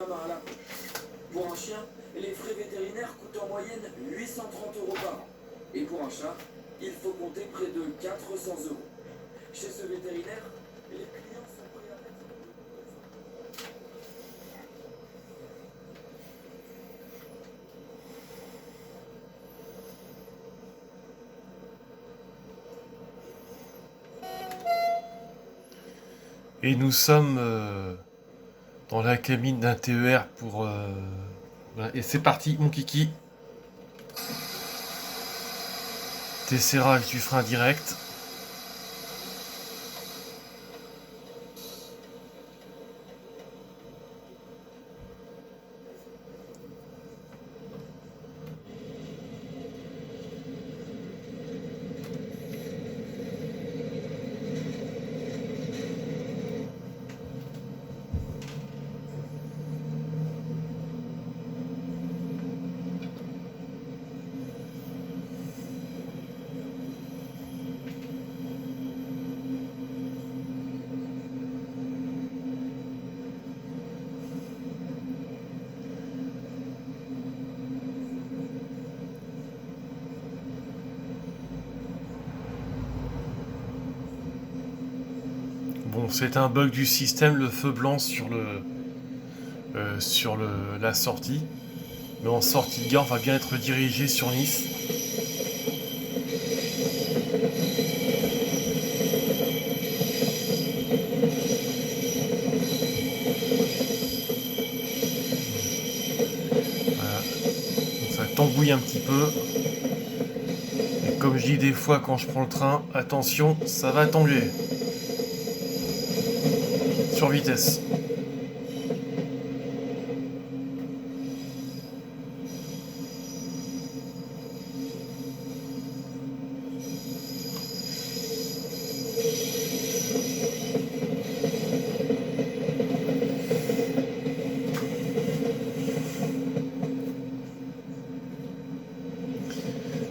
Comme un lapin. Pour un chien, les frais vétérinaires coûtent en moyenne 830 € par an. Et pour un chat, il faut compter près de 400 €. Chez ce vétérinaire, les clients sont prêts à mettre... Et nous sommes dans la cabine d'un TER pour... voilà. Et c'est parti, mon kiki. Tesserage du frein direct. Bon, c'est un bug du système, le feu blanc sur la sortie. Mais en sortie de gare, on va bien être dirigé sur Nice. Voilà. Donc ça tambouille un petit peu. Et comme je dis des fois quand je prends le train, attention, ça va tanguer. Sur vitesse.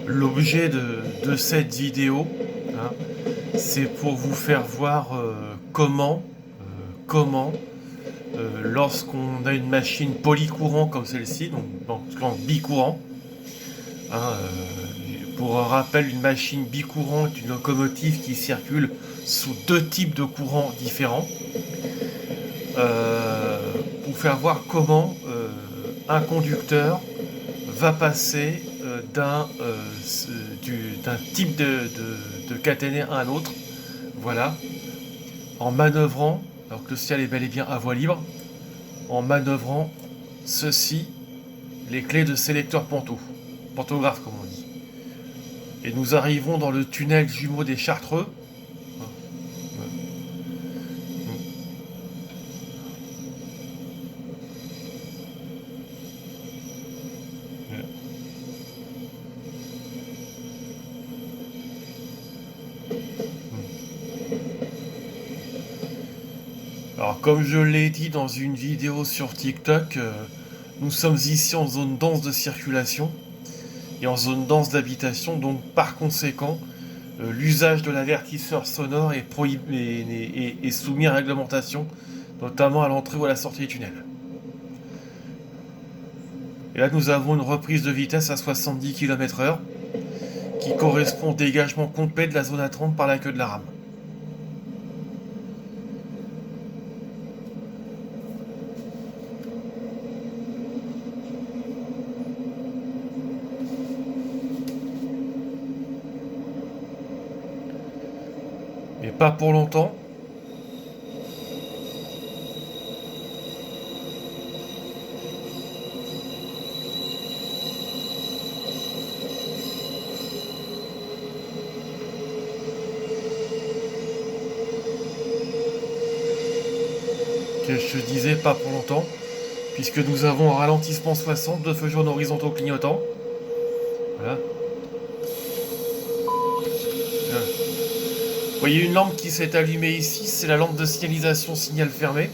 L'objet de cette vidéo, hein, c'est pour vous faire voir comment, lorsqu'on a une machine polycourant comme celle-ci, donc en bicourant, hein, pour un rappel, une machine bicourant est une locomotive qui circule sous deux types de courants différents, pour faire voir comment un conducteur va passer d'un type de caténaire à un autre, voilà, en manœuvrant, alors que le ciel est bel et bien à voie libre, en manœuvrant ceci, les clés de sélecteur pantographe comme on dit. Et nous arrivons dans le tunnel jumeau des Chartreux. Alors comme je l'ai dit dans une vidéo sur TikTok, nous sommes ici en zone dense de circulation et en zone dense d'habitation, donc par conséquent, l'usage de l'avertisseur sonore est soumis à réglementation, notamment à l'entrée ou à la sortie du tunnel. Et là nous avons une reprise de vitesse à 70 km/h qui correspond au dégagement complet de la zone à 30 par la queue de la rame. Mais pas pour longtemps. Que je disais pas pour longtemps, puisque nous avons un ralentissement 60 de feux jaunes horizontaux clignotants. Voilà. Vous voyez une lampe qui s'est allumée ici, c'est la lampe de signalisation signal fermé.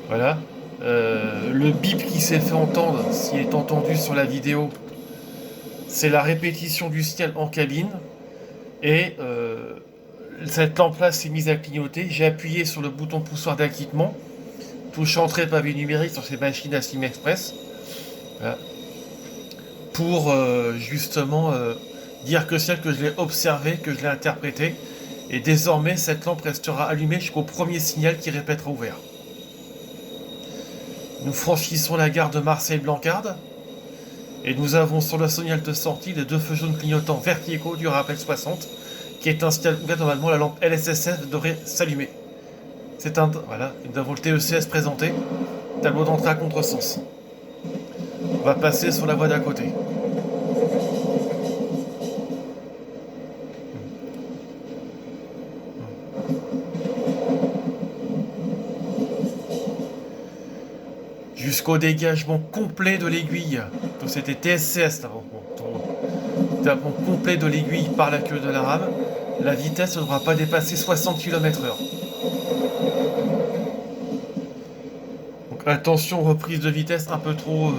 Voilà. Le bip qui s'est fait entendre, s'il est entendu sur la vidéo, c'est la répétition du signal en cabine. Et cette lampe-là s'est mise à clignoter. J'ai appuyé sur le bouton poussoir d'acquittement touche entrée pavé numérique sur ces machines à Sim Express. Voilà. Pour justement dire que celle que je l'ai observée, que je l'ai interprétée, et désormais cette lampe restera allumée jusqu'au premier signal qui répétera ouvert. Nous franchissons la gare de Marseille-Blancarde et nous avons sur le signal de sortie les deux feux jaunes clignotants verticaux du rappel 60 qui est un signal ouvert. Normalement la lampe LSSF devrait s'allumer. C'est un... Voilà, nous avons le TECS présenté, tableau d'entrée à contresens. On va passer sur la voie d'à côté. Jusqu'au dégagement complet de l'aiguille. Donc c'était TSCS, dégagement complet de l'aiguille par la queue de la rame. La vitesse ne devra pas dépasser 60 km/h. Donc attention, reprise de vitesse un peu trop...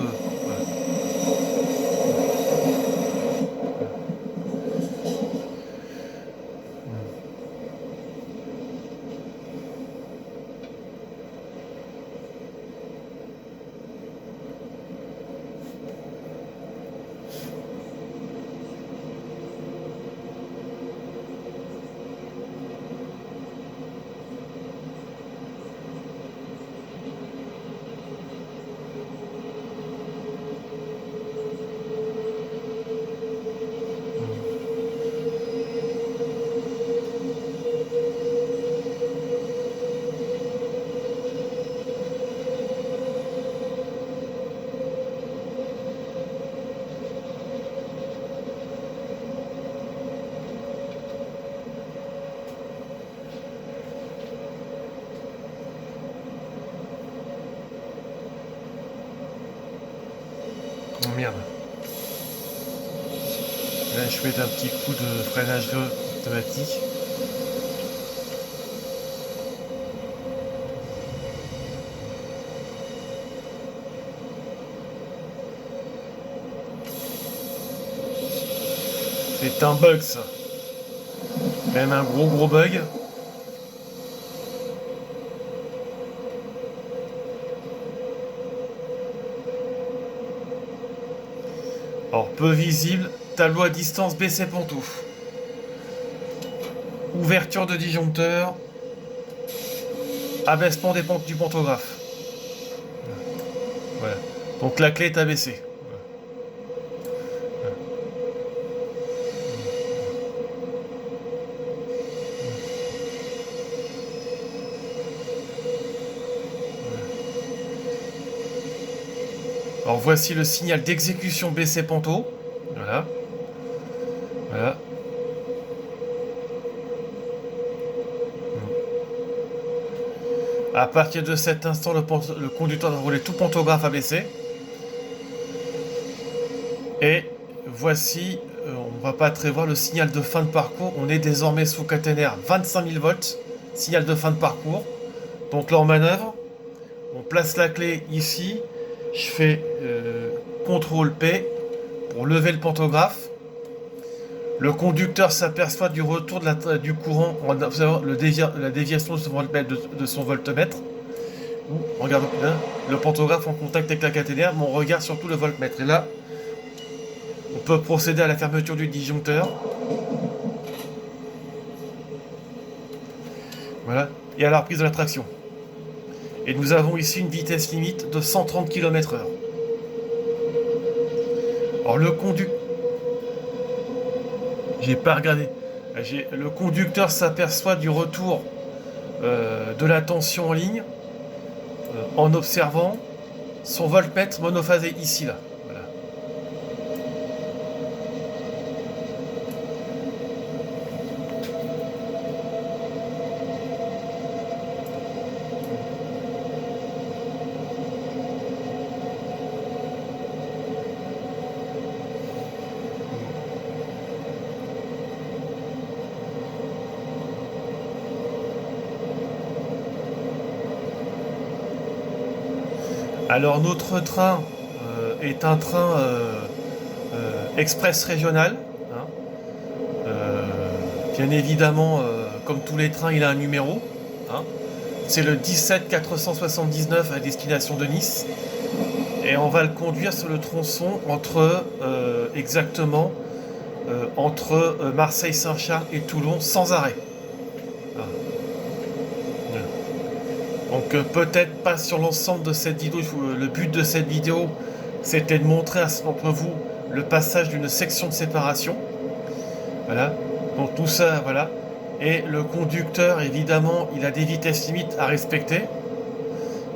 Oh merde. Là, je fais un petit coup de freinage automatique. C'est un bug ça. Même un gros bug. Alors, peu visible, tableau à distance baissé pontou. Ouverture de disjoncteur. Abaissement du pantographe. Voilà. Donc la clé est abaissée. Alors voici le signal d'exécution BC Panto. Voilà. Voilà. À partir de cet instant, le conducteur va rouler tout pantographe abaissé. Et voici, on va pas très voir le signal de fin de parcours. On est désormais sous caténaire 25 000 volts. Signal de fin de parcours. Donc là, on manœuvre. On place la clé ici. Je fais CTRL P pour lever le pantographe. Le conducteur s'aperçoit du retour du courant en observant la déviation de son voltmètre. Regarde là, le pantographe en contact avec la caténaire, mais on regarde surtout le voltmètre. Et là, on peut procéder à la fermeture du disjoncteur. Voilà. Et à la reprise de la traction. Et nous avons ici une vitesse limite de 130 km/h. Alors le conducteur... J'ai pas regardé. Le conducteur s'aperçoit du retour de la tension en ligne en observant son voltmètre monophasé ici, là. Voilà. Alors notre train est un train express régional. Hein. Bien évidemment, comme tous les trains, il a un numéro. Hein. C'est le 17 479 à destination de Nice. Et on va le conduire sur le tronçon entre exactement entre Marseille-Saint-Charles et Toulon sans arrêt. Ah. Donc peut-être pas sur l'ensemble de cette vidéo. Le but de cette vidéo, c'était de montrer à d'entre vous le passage d'une section de séparation. Voilà. Donc tout ça, voilà. Et le conducteur, évidemment, il a des vitesses limites à respecter.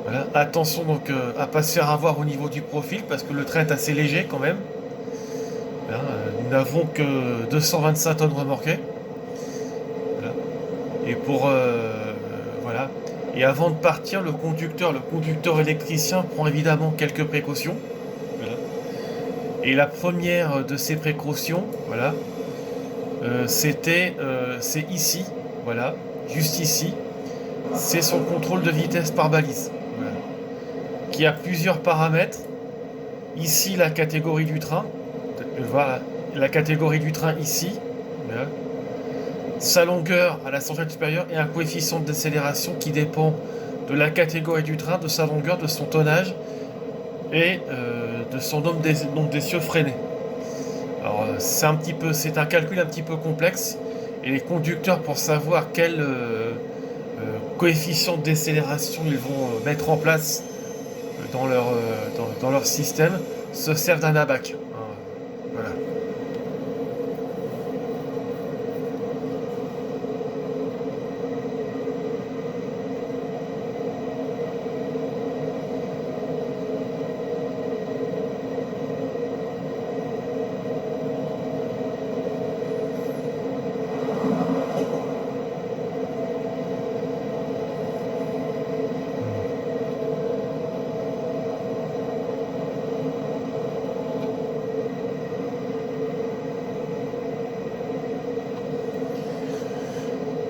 Voilà. Attention donc à pas se faire avoir au niveau du profil parce que le train est assez léger quand même. Voilà. Nous n'avons que 225 tonnes remorquées. Voilà. Et pour voilà. Et avant de partir, le conducteur électricien prend évidemment quelques précautions. Voilà. Et la première de ces précautions, voilà, c'est ici, voilà, juste ici. C'est son contrôle de vitesse par balise, voilà, qui a plusieurs paramètres. Ici, la catégorie du train. Voilà, la catégorie du train ici. Voilà. Sa longueur à la centrale supérieure et un coefficient de décélération qui dépend de la catégorie du train, de sa longueur, de son tonnage et de son nombre d'essieux freinés. Alors c'est un calcul un petit peu complexe et les conducteurs, pour savoir quel coefficient de décélération ils vont mettre en place dans leur système, se servent d'un abac. Voilà.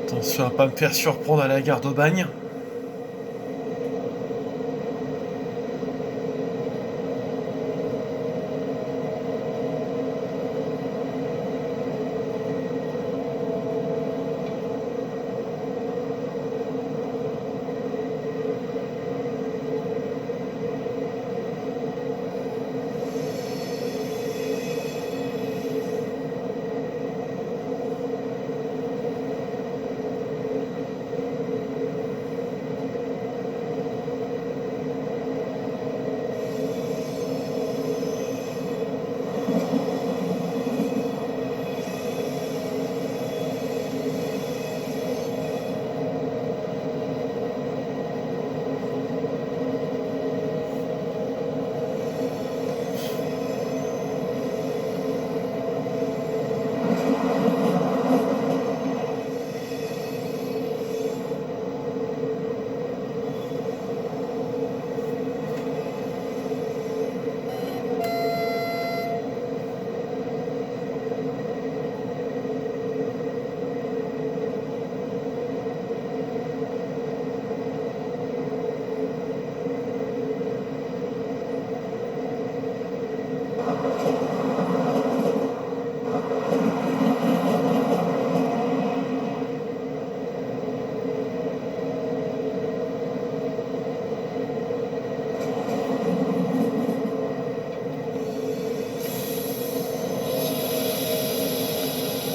Attention à pas me faire surprendre à la gare d'Aubagne.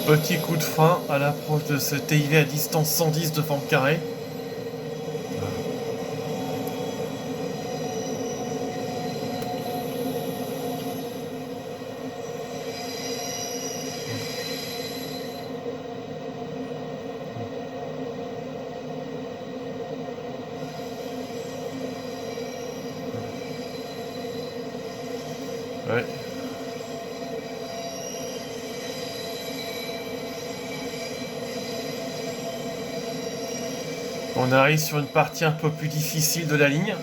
Petit coup de frein à l'approche de ce TIV à distance 110 de forme carrée. Ouais. On arrive sur une partie un peu plus difficile de la ligne.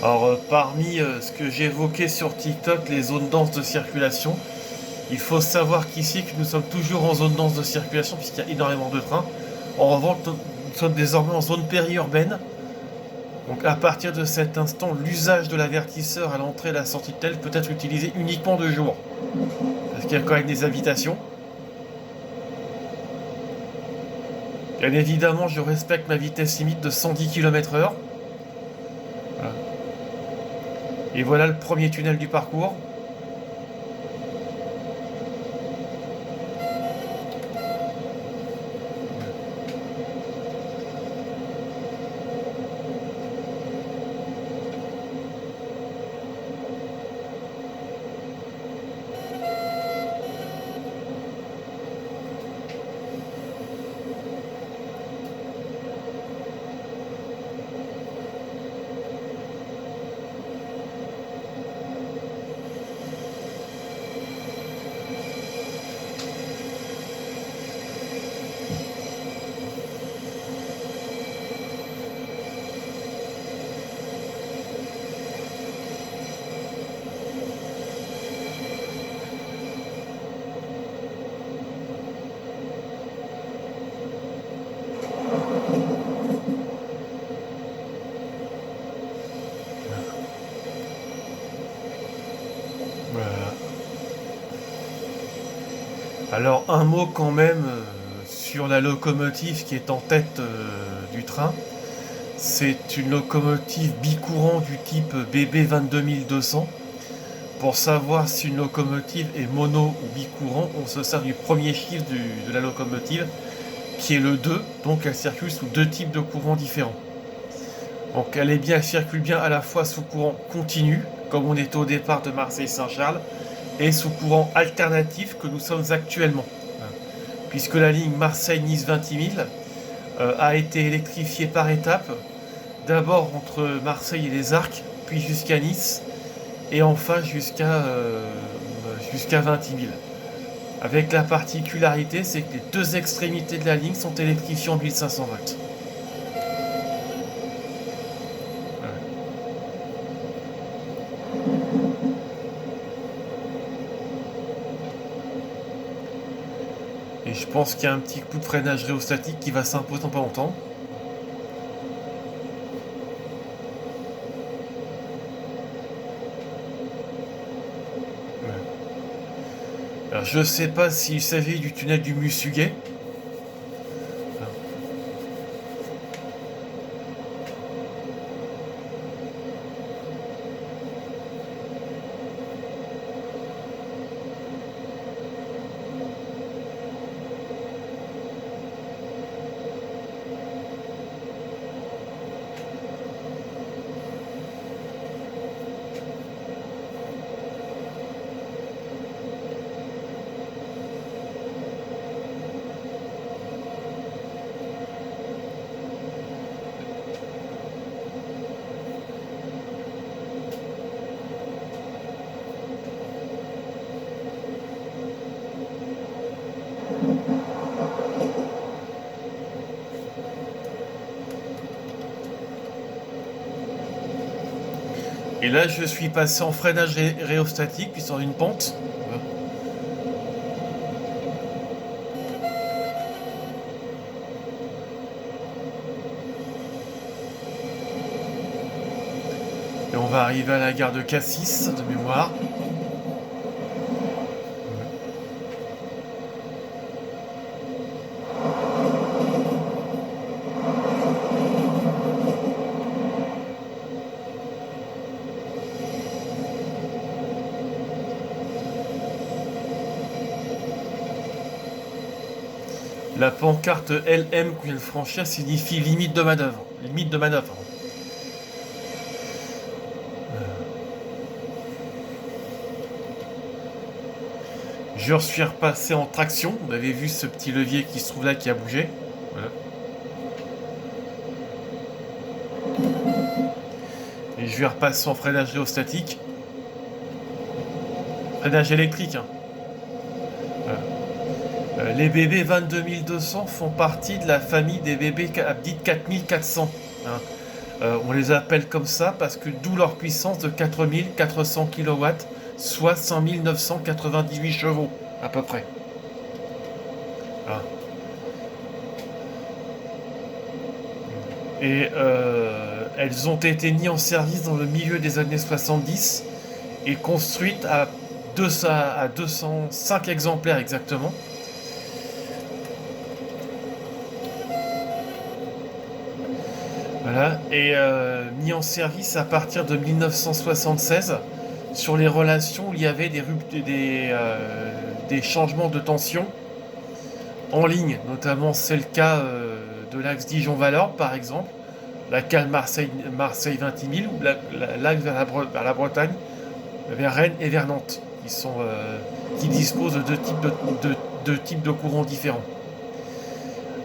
Alors parmi ce que j'ai évoqué sur TikTok, les zones denses de circulation, il faut savoir qu'ici que nous sommes toujours en zone dense de circulation puisqu'il y a énormément de trains. En revanche, nous sommes désormais en zone périurbaine. Donc à partir de cet instant, l'usage de l'avertisseur à l'entrée et à la sortie de tel peut être utilisé uniquement de jour. Parce qu'il y a quand même des habitations. Bien évidemment, je respecte ma vitesse limite de 110 km/h. Voilà. Et voilà le premier tunnel du parcours. Voilà. Alors un mot quand même sur la locomotive qui est en tête du train. C'est une locomotive bicourant du type BB 22200. Pour savoir si une locomotive est mono ou bicourant, on se sert du premier chiffre de la locomotive, qui est le 2, donc elle circule sous deux types de courants différents. Donc elle circule bien à la fois sous courant continu, comme on était au départ de Marseille-Saint-Charles, et sous courant alternatif que nous sommes actuellement. Puisque la ligne Marseille-Nice 20 000 a été électrifiée par étapes, d'abord entre Marseille et les Arcs, puis jusqu'à Nice, et enfin jusqu'à 20 000. Avec la particularité, c'est que les deux extrémités de la ligne sont électrifiées en 1500 volts. Et je pense qu'il y a un petit coup de freinage rhéostatique qui va s'imposer dans pas longtemps. Alors je sais pas s'il s'agit du tunnel du Mussuguet. Et là, je suis passé en freinage rhéostatique, puis sur une pente. Et on va arriver à la gare de Cassis, de mémoire. La pancarte LM qu'on vient de franchir signifie limite de manœuvre. Limite de manœuvre. Je suis repassé en traction. Vous avez vu ce petit levier qui se trouve là qui a bougé. Voilà. Et je vais repasser en freinage rhéostatique. Freinage électrique. Hein. Voilà. Les BB 22200 font partie de la famille des BB dites 4400. Hein. On les appelle comme ça parce que d'où leur puissance de 4400 kW, soit 100 998 chevaux à peu près. Ah. Et elles ont été mises en service dans le milieu des années 70 et construites à 205 exemplaires exactement. Voilà, et mis en service à partir de 1976 sur les relations où il y avait des changements de tension en ligne. Notamment, c'est le cas de l'axe Dijon-Valorbe, par exemple, la cale Marseille 20 000, ou l'axe vers la Bretagne, vers Rennes et vers Nantes, qui disposent de deux types de courants différents.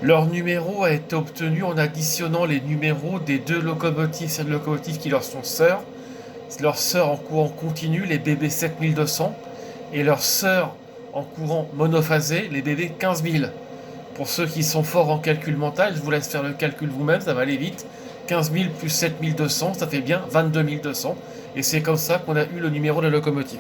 Leur numéro a été obtenu en additionnant les numéros des deux locomotives, celles locomotives qui leur sont sœurs, leurs sœurs en courant continu, les BB 7200, et leurs sœurs en courant monophasé, les BB 15000. Pour ceux qui sont forts en calcul mental, je vous laisse faire le calcul vous-même, ça va aller vite. 15 000 plus 7200, ça fait bien 22 200. Et c'est comme ça qu'on a eu le numéro de la locomotive.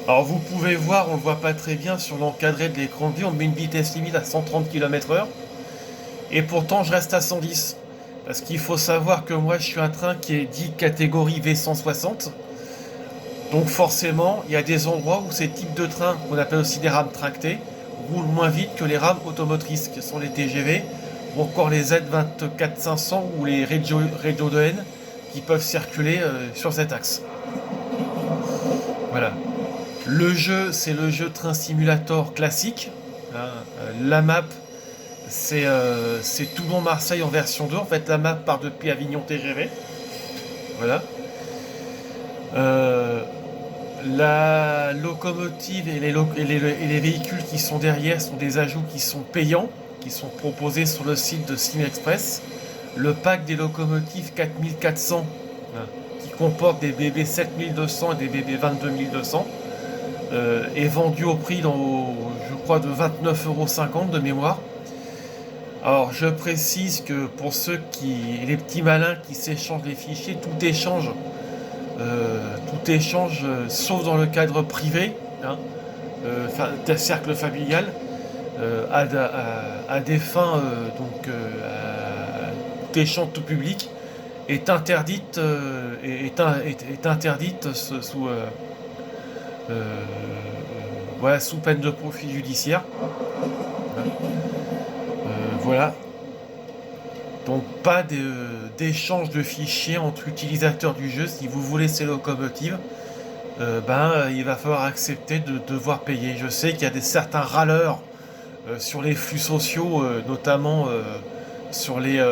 Alors vous pouvez voir, on ne le voit pas très bien sur l'encadré de l'écran de vue, on met une vitesse limite à 130 km/h. Et pourtant je reste à 110. Parce qu'il faut savoir que moi je suis un train qui est dit catégorie V160. Donc forcément, il y a des endroits où ces types de trains, qu'on appelle aussi des rames tractées, roulent moins vite que les rames automotrices, que sont les TGV, ou encore les Z24 500 ou les Regio 2N, qui peuvent circuler sur cet axe. Voilà. Le jeu, c'est le jeu Train Simulator classique. La map, c'est Toulon-Marseille en version 2. En fait, la map part depuis Avignon TGV. Voilà. La locomotive et les véhicules qui sont derrière sont des ajouts qui sont payants, qui sont proposés sur le site de Simexpress. Le pack des locomotives 4400, qui comporte des BB 7200 et des BB 22200, est vendu au prix, je crois, de 29,50 € de mémoire. Alors je précise que pour les petits malins qui s'échangent les fichiers, tout échange, sauf dans le cadre privé, cercle familial, à des fins tout échange tout public est interdite sous peine de poursuite judiciaire. Voilà. Donc pas d'échange de fichiers entre utilisateurs du jeu. Si vous voulez ces locomotives, il va falloir accepter de devoir payer. Je sais qu'il y a certains râleurs sur les flux sociaux, notamment sur les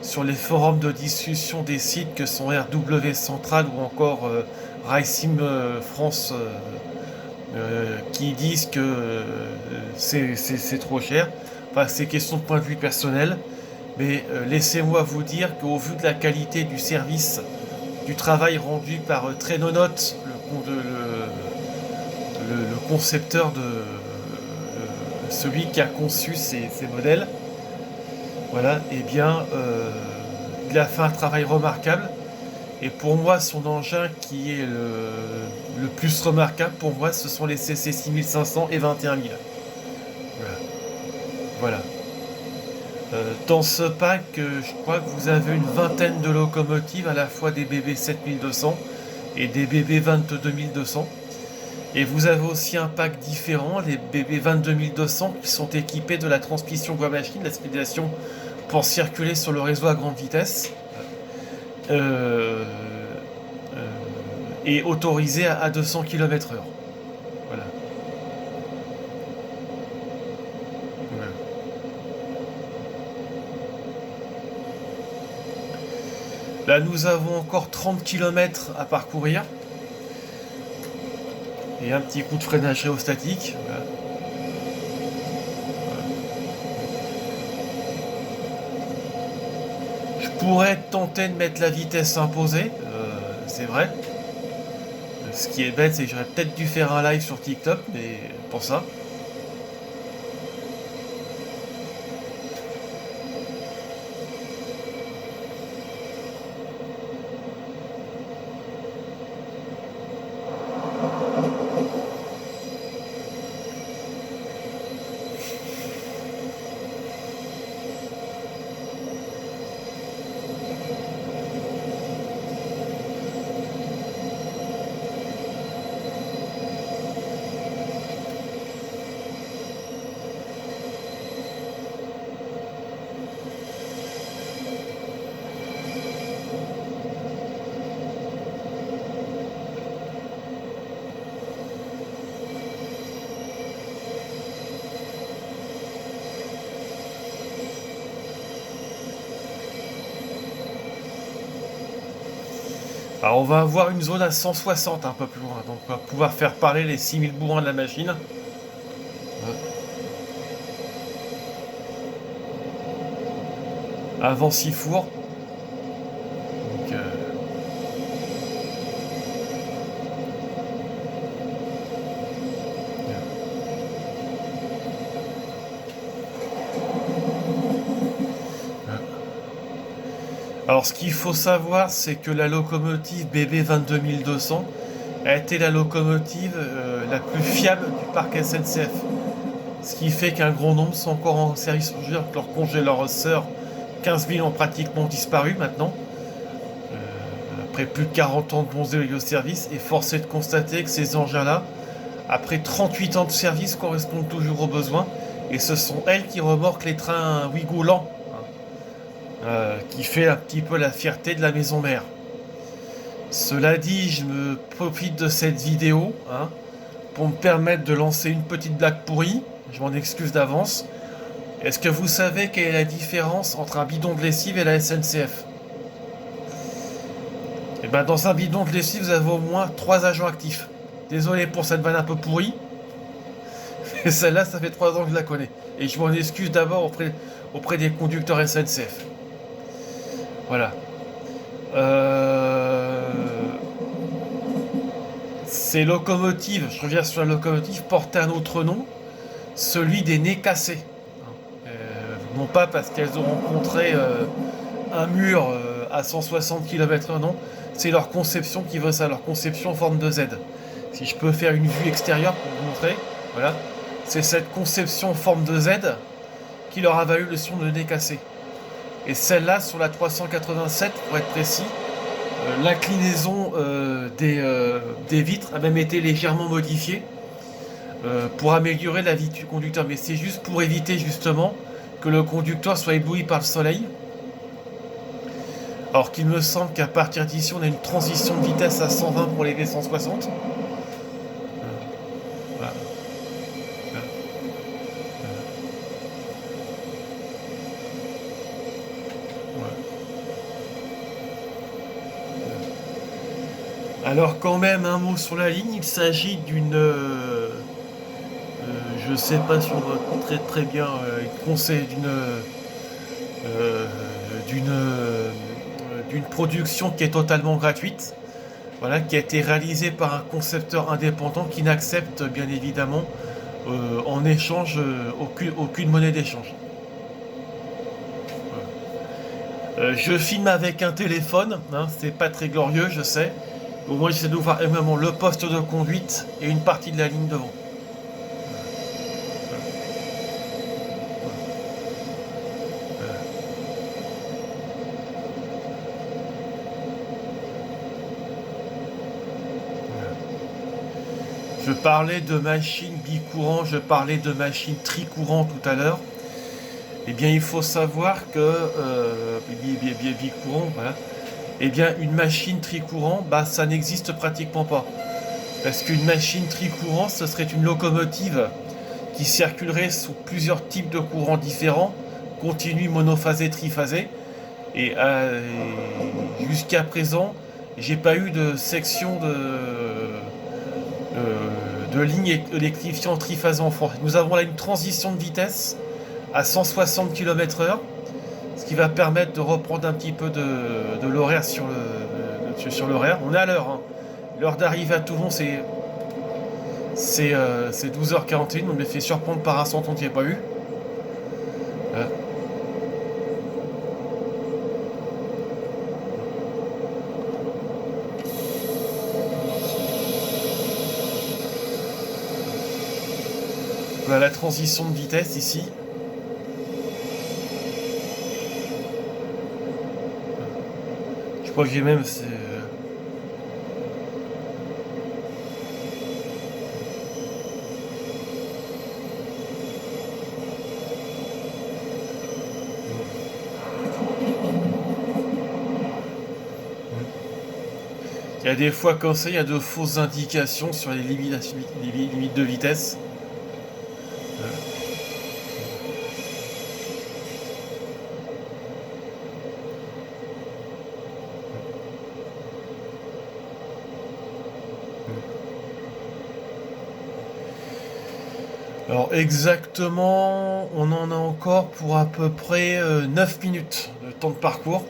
sur les forums de discussion des sites que sont RW Central ou encore Racing France, qui disent que c'est trop cher. Enfin, c'est question de point de vue personnel, mais laissez-moi vous dire qu'au vu de la qualité du service, du travail rendu par Trainonaut, le concepteur celui qui a conçu ces modèles, voilà, il a fait un travail remarquable. Et pour moi, son engin qui est le plus remarquable, pour moi, ce sont les CC 6500 et 21000. Voilà. Dans ce pack, je crois que vous avez une vingtaine de locomotives, à la fois des BB 7200 et des BB 22200. Et vous avez aussi un pack différent, les BB 22200, qui sont équipés de la transmission voie-machine, la stabilisation pour circuler sur le réseau à grande vitesse, et autorisés à 200 km/h. Voilà. Là, nous avons encore 30 km à parcourir. Et un petit coup de freinage rhéostatique. Voilà. Je pourrais tenter de mettre la vitesse imposée, c'est vrai. Ce qui est bête, c'est que j'aurais peut-être dû faire un live sur TikTok, mais pour ça. Alors on va avoir une zone à 160 un peu plus loin, donc on va pouvoir faire parler les 6000 bourrins de la machine. Avant 6 fours. Donc, alors ce qu'il faut savoir, c'est que la locomotive BB 22200 a été la locomotive la plus fiable du parc SNCF. Ce qui fait qu'un grand nombre sont encore en service. Je veux dire que leurs congélateurs sœurs, 15 000 ont pratiquement disparu maintenant. Après plus de 40 ans de bons et service, et force est de constater que ces engins-là, après 38 ans de service, correspondent toujours aux besoins. Et ce sont elles qui remorquent les trains Ouigo lents, qui fait un petit peu la fierté de la maison mère. Cela dit, je me profite de cette vidéo pour me permettre de lancer une petite blague pourrie. Je m'en excuse d'avance. Est-ce que vous savez quelle est la différence entre un bidon de lessive et la SNCF? Et ben dans un bidon de lessive, vous avez au moins 3 agents actifs. Désolé pour cette vanne un peu pourrie. Mais celle-là, ça fait 3 ans que je la connais. Et je m'en excuse d'abord auprès des conducteurs SNCF. Voilà. Ces locomotives, je reviens sur la locomotive, portaient un autre nom, celui des nez cassés. Non pas parce qu'elles ont rencontré un mur à 160 km/h, non. C'est leur conception qui veut ça, leur conception en forme de Z. Si je peux faire une vue extérieure pour vous montrer, voilà. C'est cette conception en forme de Z qui leur a valu le son de nez cassé. Et celle-là, sur la 387, pour être précis, l'inclinaison des vitres a même été légèrement modifiée pour améliorer la vie du conducteur. Mais c'est juste pour éviter justement que le conducteur soit ébloui par le soleil. Alors qu'il me semble qu'à partir d'ici, on a une transition de vitesse à 120 pour les V160. Voilà. Alors quand même un mot sur la ligne, il s'agit d'une, je sais pas si on va très bien, d'une production qui est totalement gratuite, voilà, qui a été réalisée par un concepteur indépendant qui n'accepte bien évidemment en échange aucune monnaie d'échange. Je filme avec un téléphone, c'est pas très glorieux, je sais. Au moins j'essaie de voir évidemment le poste de conduite et une partie de la ligne devant. Je parlais de machines bicourant, je parlais de machines tricourant tout à l'heure. Eh bien, il faut savoir que bicourant, voilà. Eh bien, une machine tricourant, ça n'existe pratiquement pas. Parce qu'une machine tricourant, ce serait une locomotive qui circulerait sous plusieurs types de courants différents, continu, monophasé, triphasé. Et jusqu'à présent, j'ai pas eu de section de ligne électrifiée en triphasé en France. Nous avons là une transition de vitesse à 160 km/h, ce qui va permettre de reprendre un petit peu de l'horaire sur l'horaire. On est à l'heure. L'heure d'arrivée à Toulon, c'est 12h41. On me fait surprendre par un son qu'on n'y a pas eu. Voilà la transition de vitesse ici. Je crois que j'ai même... Il y a des fois comme ça, il y a de fausses indications sur les limites de vitesse. Alors exactement, on en a encore pour à peu près 9 minutes de temps de parcours.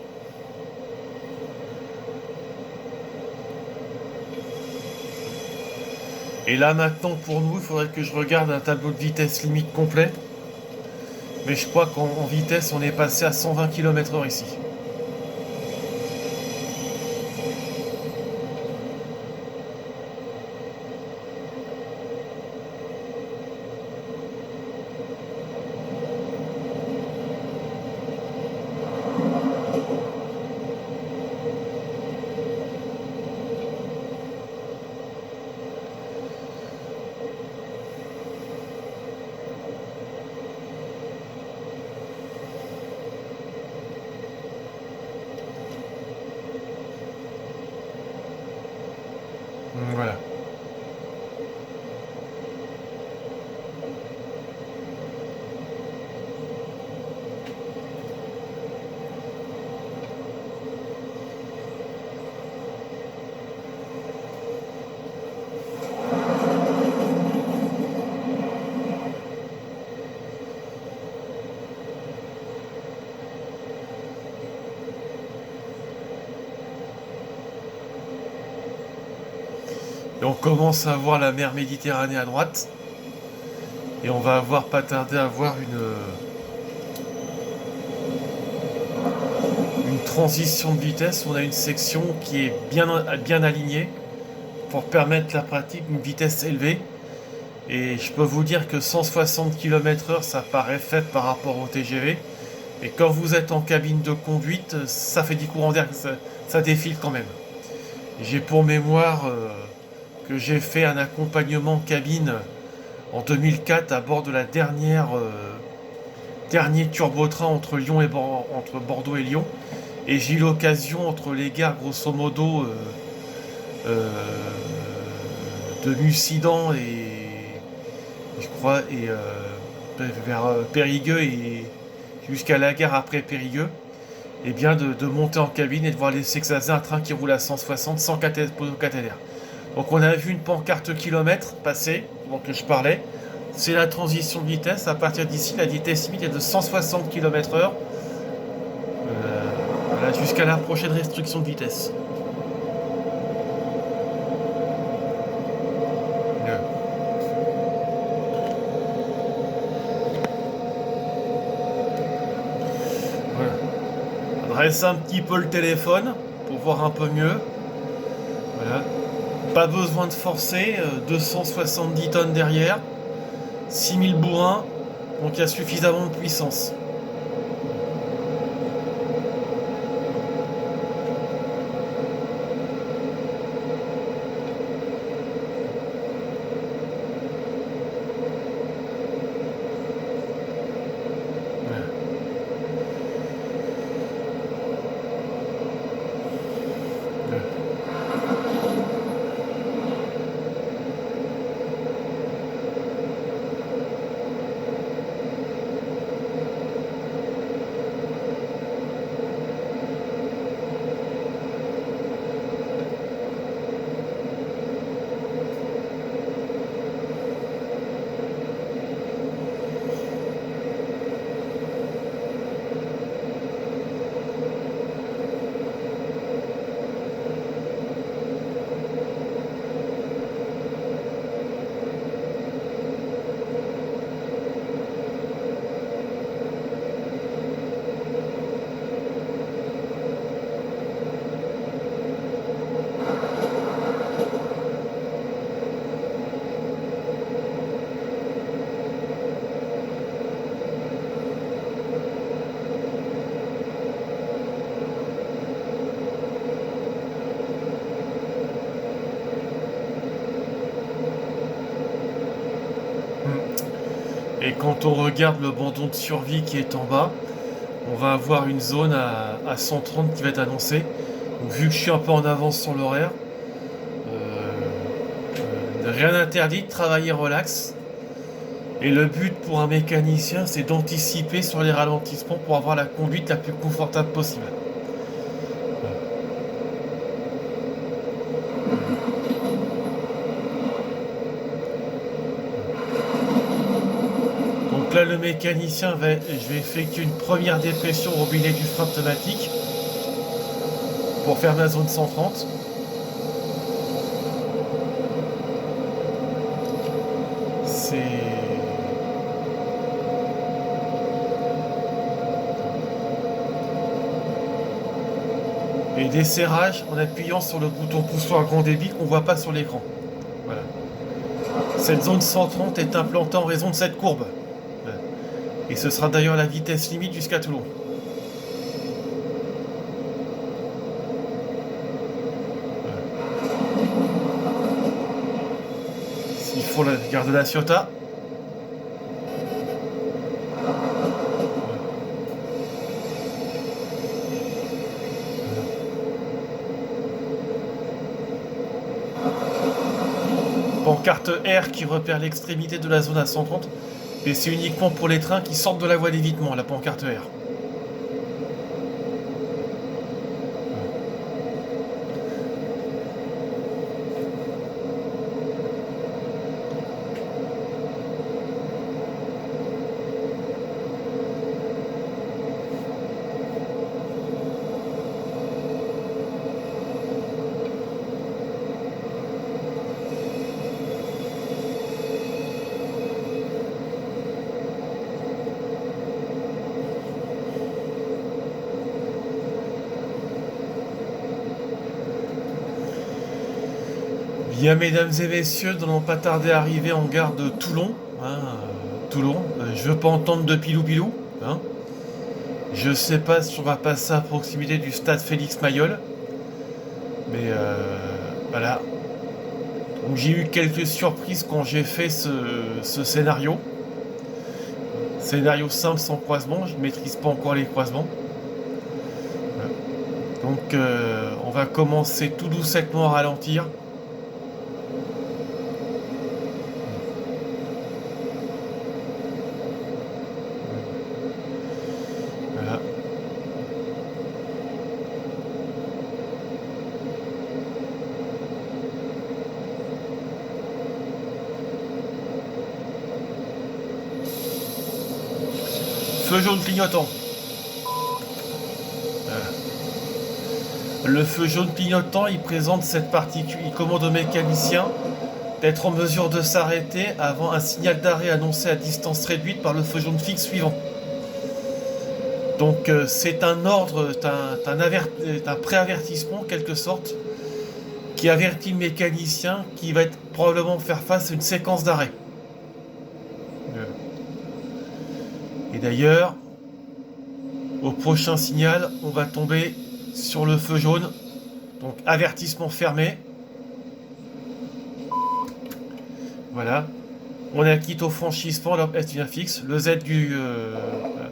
Et là maintenant pour nous, il faudrait que je regarde un tableau de vitesse limite complet. Mais je crois qu'en vitesse, on est passé à 120 km/h ici. Voilà. Et on commence à voir la mer Méditerranée à droite. Et on va avoir pas tarder à voir une transition de vitesse. On a une section qui est bien alignée pour permettre la pratique d'une vitesse élevée. Et je peux vous dire que 160 km/h, ça paraît faible par rapport au TGV. Et quand vous êtes en cabine de conduite, ça fait du courant d'air, ça défile quand même. J'ai pour mémoire que j'ai fait un accompagnement cabine en 2004 à bord de la dernier turbotrain entre entre Bordeaux et Lyon. Et j'ai eu l'occasion entre les gares grosso modo euh, de Mussidan et je crois vers Périgueux et jusqu'à la gare après Périgueux, et bien de monter en cabine et de voir laisser que ça faisait un train qui roule à 160 sans caténaire. Donc on a vu une pancarte kilomètre passer, donc je parlais. C'est la transition de vitesse. À partir d'ici, la vitesse limite est de 160 km/h. Voilà, jusqu'à la prochaine restriction de vitesse. Voilà. Adresse un petit peu le téléphone pour voir un peu mieux. Voilà. Pas besoin de forcer, 270 tonnes derrière, 6000 bourrins, donc il y a suffisamment de puissance. Et quand on regarde le bandeau de survie qui est en bas, on va avoir une zone à 130 qui va être annoncée. Donc, vu que je suis un peu en avance sur l'horaire, rien n'interdit de travailler relax. Et le but pour un mécanicien, c'est d'anticiper sur les ralentissements pour avoir la conduite la plus confortable possible. Donc là, le mécanicien je vais effectuer une première dépression au robinet du frein pneumatique pour faire ma zone 130. Et des serrages en appuyant sur le bouton poussoir grand débit qu'on voit pas sur l'écran. Voilà. Cette zone 130 est implantée en raison de cette courbe. Voilà. Et ce sera d'ailleurs la vitesse limite jusqu'à Toulon. Voilà. S'il faut la gare de la Ciotat. Pancarte R qui repère l'extrémité de la zone à 130, et c'est uniquement pour les trains qui sortent de la voie d'évitement, la pancarte R. Bien, mesdames et messieurs, nous n'allons pas tarder à arriver en gare de Toulon. Toulon, je veux pas entendre de pilou-pilou. Hein. Je sais pas si on va passer à proximité du stade Félix Mayol. Mais voilà. Donc j'ai eu quelques surprises quand j'ai fait ce scénario. Scénario simple sans croisement, je ne maîtrise pas encore les croisements. Voilà. Donc on va commencer tout doucement à ralentir. Voilà. Feu jaune clignotant. Voilà. Le feu jaune clignotant, il présente cette particule. Il commande au mécanicien d'être en mesure de s'arrêter avant un signal d'arrêt annoncé à distance réduite par le feu jaune fixe suivant. Donc c'est un ordre, un préavertissement en quelque sorte, qui avertit le mécanicien qui va probablement faire face à une séquence d'arrêt. Et d'ailleurs, au prochain signal, on va tomber sur le feu jaune. Donc avertissement fermé. Voilà. On est quitte au franchissement, là, est bien fixe. Le Z du... voilà.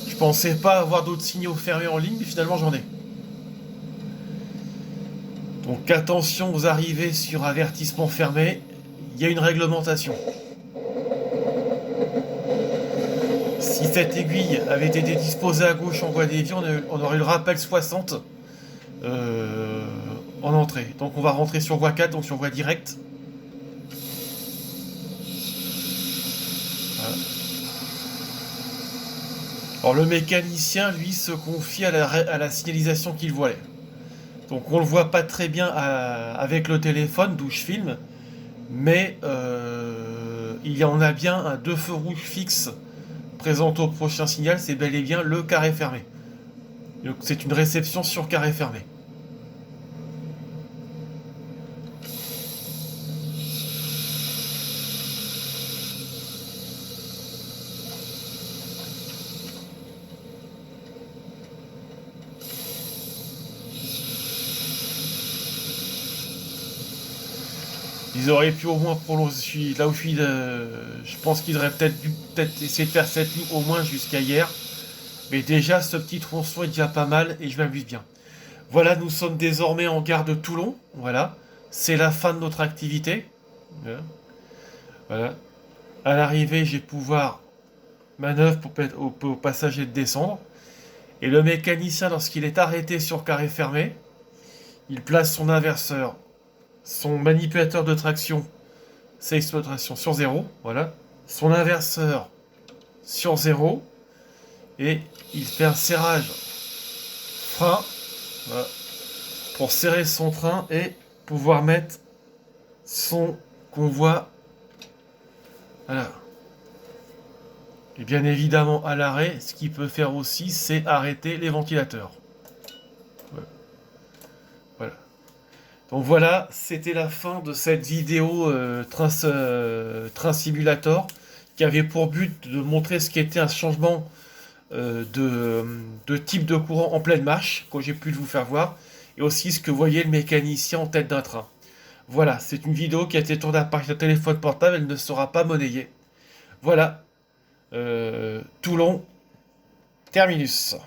Je pensais pas avoir d'autres signaux fermés en ligne, mais finalement j'en ai. Donc attention aux arrivées sur avertissement fermé, il y a une réglementation. Si cette aiguille avait été disposée à gauche en voie déviée, on aurait le rappel 60 en entrée. Donc on va rentrer sur voie 4, donc sur voie directe. Voilà. Alors le mécanicien, lui, se confie à la signalisation qu'il voit. Donc on le voit pas très bien avec le téléphone, d'où je filme, mais il y en a bien un 2 feux rouges fixes présent au prochain signal, c'est bel et bien le carré fermé. Donc c'est une réception sur carré fermé. Ils auraient pu au moins prolonger. Là où je suis, je pense qu'ils auraient peut-être essayer de faire cette ligne au moins jusqu'à hier. Mais déjà, ce petit tronçon est déjà pas mal et je m'amuse bien. Voilà, nous sommes désormais en gare de Toulon. Voilà, c'est la fin de notre activité. Voilà. À l'arrivée, j'ai pouvoir manœuvre pour permettre aux passagers de descendre. Et le mécanicien, lorsqu'il est arrêté sur carré fermé, il place son inverseur, son manipulateur de traction, c'est exploitation sur 0, voilà, son inverseur sur 0, et il fait un serrage frein, voilà, pour serrer son train et pouvoir mettre son convoi, voilà. Et bien évidemment à l'arrêt, ce qu'il peut faire aussi, c'est arrêter les ventilateurs. Voilà. Donc voilà, c'était la fin de cette vidéo Train Simulator, qui avait pour but de montrer ce qu'était un changement de type de courant en pleine marche, que j'ai pu vous faire voir, et aussi ce que voyait le mécanicien en tête d'un train. Voilà, c'est une vidéo qui a été tournée par un téléphone portable, elle ne sera pas monnayée. Voilà, Toulon, terminus.